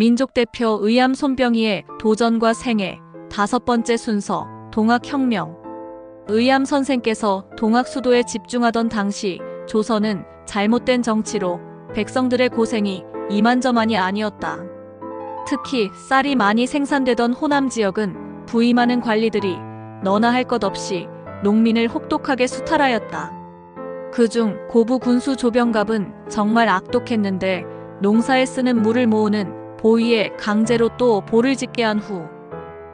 민족대표 의암 손병희의 도전과 생애 5번째 순서 동학혁명. 의암 선생께서 동학 수도에 집중하던 당시 조선은 잘못된 정치로 백성들의 고생이 이만저만이 아니었다. 특히 쌀이 많이 생산되던 호남 지역은 부이 많은 관리들이 너나 할 것 없이 농민을 혹독하게 수탈하였다. 그중 고부 군수 조병갑은 정말 악독했는데 농사에 쓰는 물을 모으는 보위에 강제로 또 보를 짓게 한 후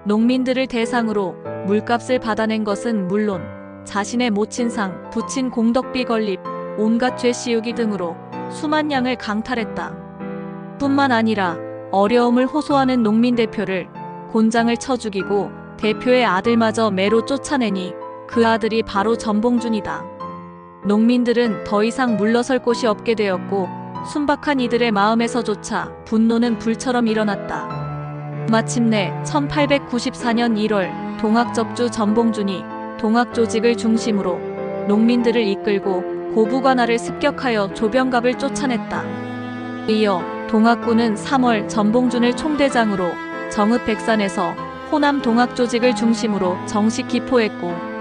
농민들을 대상으로 물값을 받아낸 것은 물론 자신의 모친상, 부친 공덕비 건립, 온갖 죄 씌우기 등으로 수만 양을 강탈했다. 뿐만 아니라 어려움을 호소하는 농민 대표를 곤장을 쳐 죽이고 대표의 아들마저 매로 쫓아내니 그 아들이 바로 전봉준이다. 농민들은 더 이상 물러설 곳이 없게 되었고 순박한 이들의 마음에서조차 분노는 불처럼 일어났다. 마침내 1894년 1월 동학접주 전봉준이 동학조직을 중심으로 농민들을 이끌고 고부관할을 습격하여 조병갑을 쫓아냈다. 이어 동학군은 3월 전봉준을 총대장으로 정읍백산에서 호남 동학조직을 중심으로 정식 기포했고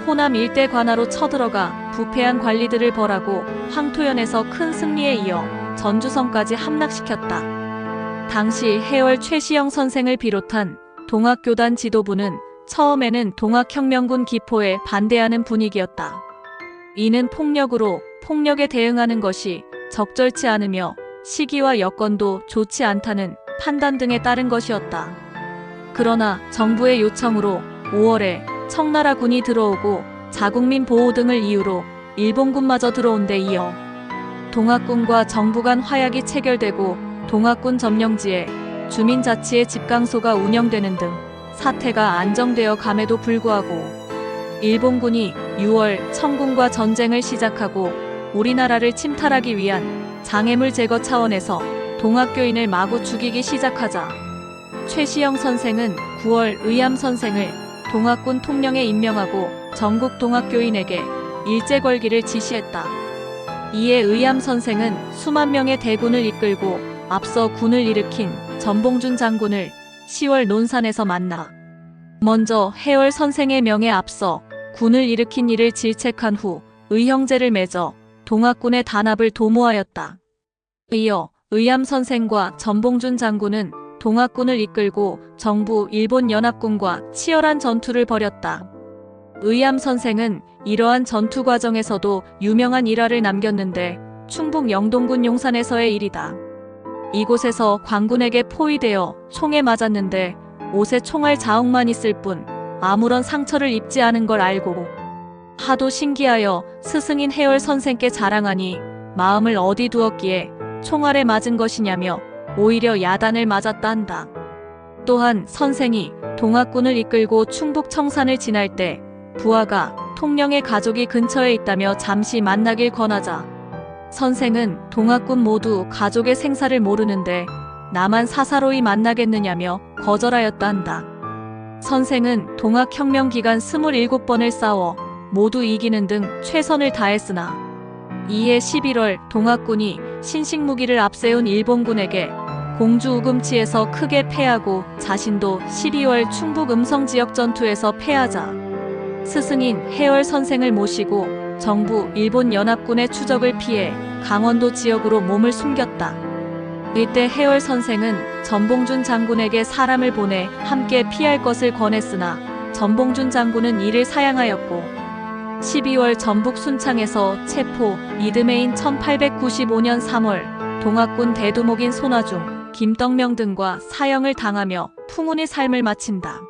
호남 일대 관하로 쳐들어가 부패한 관리들을 벌하고 황토현에서 큰 승리에 이어 전주성까지 함락시켰다. 당시 해월 최시영 선생을 비롯한 동학교단 지도부는 처음에는 동학혁명군 기포에 반대하는 분위기였다. 이는 폭력으로 폭력에 대응하는 것이 적절치 않으며 시기와 여건도 좋지 않다는 판단 등에 따른 것이었다. 그러나 정부의 요청으로 5월에 청나라군이 들어오고 자국민 보호 등을 이유로 일본군마저 들어온 데 이어 동학군과 정부 간 화약이 체결되고 동학군 점령지에 주민자치의 집강소가 운영되는 등 사태가 안정되어 감에도 불구하고 일본군이 6월 청군과 전쟁을 시작하고 우리나라를 침탈하기 위한 장애물 제거 차원에서 동학교인을 마구 죽이기 시작하자 최시영 선생은 9월 의암 선생을 동학군 통령에 임명하고 전국 동학교인에게 일제 걸기를 지시했다. 이에 의암 선생은 수만 명의 대군을 이끌고 앞서 군을 일으킨 전봉준 장군을 10월 논산에서 만나 먼저 해월 선생의 명에 앞서 군을 일으킨 이를 질책한 후 의형제를 맺어 동학군의 단합을 도모하였다. 이어 의암 선생과 전봉준 장군은 동학군을 이끌고 정부 일본 연합군과 치열한 전투를 벌였다. 의암 선생은 이러한 전투 과정에서도 유명한 일화를 남겼는데 충북 영동군 용산에서의 일이다. 이곳에서 광군에게 포위되어 총에 맞았는데 옷에 총알 자욱만 있을 뿐 아무런 상처를 입지 않은 걸 알고 하도 신기하여 스승인 해월 선생께 자랑하니 마음을 어디 두었기에 총알에 맞은 것이냐며 오히려 야단을 맞았다 한다. 또한 선생이 동학군을 이끌고 충북 청산을 지날 때 부하가 통령의 가족이 근처에 있다며 잠시 만나길 권하자 선생은 동학군 모두 가족의 생사를 모르는데 나만 사사로이 만나겠느냐며 거절하였다 한다. 선생은 동학혁명 기간 27번을 싸워 모두 이기는 등 최선을 다했으나 이해 11월 동학군이 신식무기를 앞세운 일본군에게 공주 우금치에서 크게 패하고 자신도 12월 충북 음성 지역 전투에서 패하자 스승인 해월 선생을 모시고 정부 일본 연합군의 추적을 피해 강원도 지역으로 몸을 숨겼다. 이때 해월 선생은 전봉준 장군에게 사람을 보내 함께 피할 것을 권했으나 전봉준 장군은 이를 사양하였고 12월 전북 순창에서 체포, 이듬해인 1895년 3월 동학군 대두목인 손아중, 김떡명 등과 사형을 당하며 풍운의 삶을 마친다.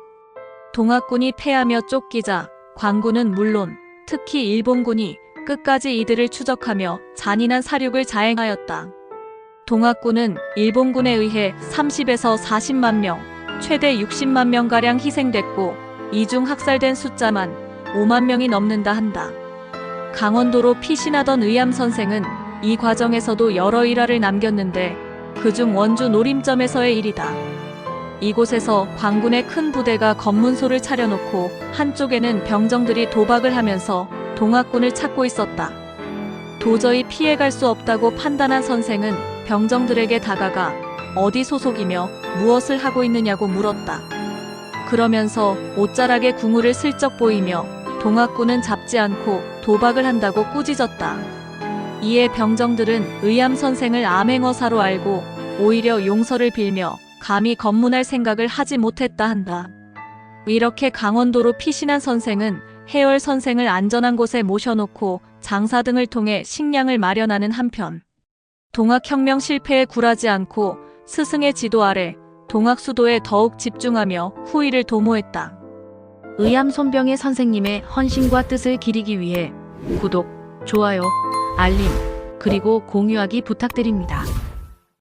동학군이 패하며 쫓기자 광군은 물론 특히 일본군이 끝까지 이들을 추적하며 잔인한 사륙을 자행하였다. 동학군은 일본군에 의해 30에서 40만 명, 최대 60만 명가량 희생됐고 이 중 학살된 숫자만 5만 명이 넘는다 한다. 강원도로 피신하던 의암 선생은 이 과정에서도 여러 일화를 남겼는데 그중 원주 노림점에서의 일이다. 이곳에서 광군의 큰 부대가 검문소를 차려놓고 한쪽에는 병정들이 도박을 하면서 동학군을 찾고 있었다. 도저히 피해갈 수 없다고 판단한 선생은 병정들에게 다가가 어디 소속이며 무엇을 하고 있느냐고 물었다. 그러면서 옷자락에 궁우를 슬쩍 보이며 동학군은 잡지 않고 도박을 한다고 꾸짖었다. 이에 병정들은 의암 선생을 암행어사로 알고 오히려 용서를 빌며 감히 검문할 생각을 하지 못했다 한다. 이렇게 강원도로 피신한 선생은 해월 선생을 안전한 곳에 모셔놓고 장사 등을 통해 식량을 마련하는 한편 동학혁명 실패에 굴하지 않고 스승의 지도 아래 동학수도에 더욱 집중하며 후위를 도모했다. 의암 손병의 선생님의 헌신과 뜻을 기리기 위해 구독, 좋아요, 알림, 그리고 공유하기 부탁드립니다.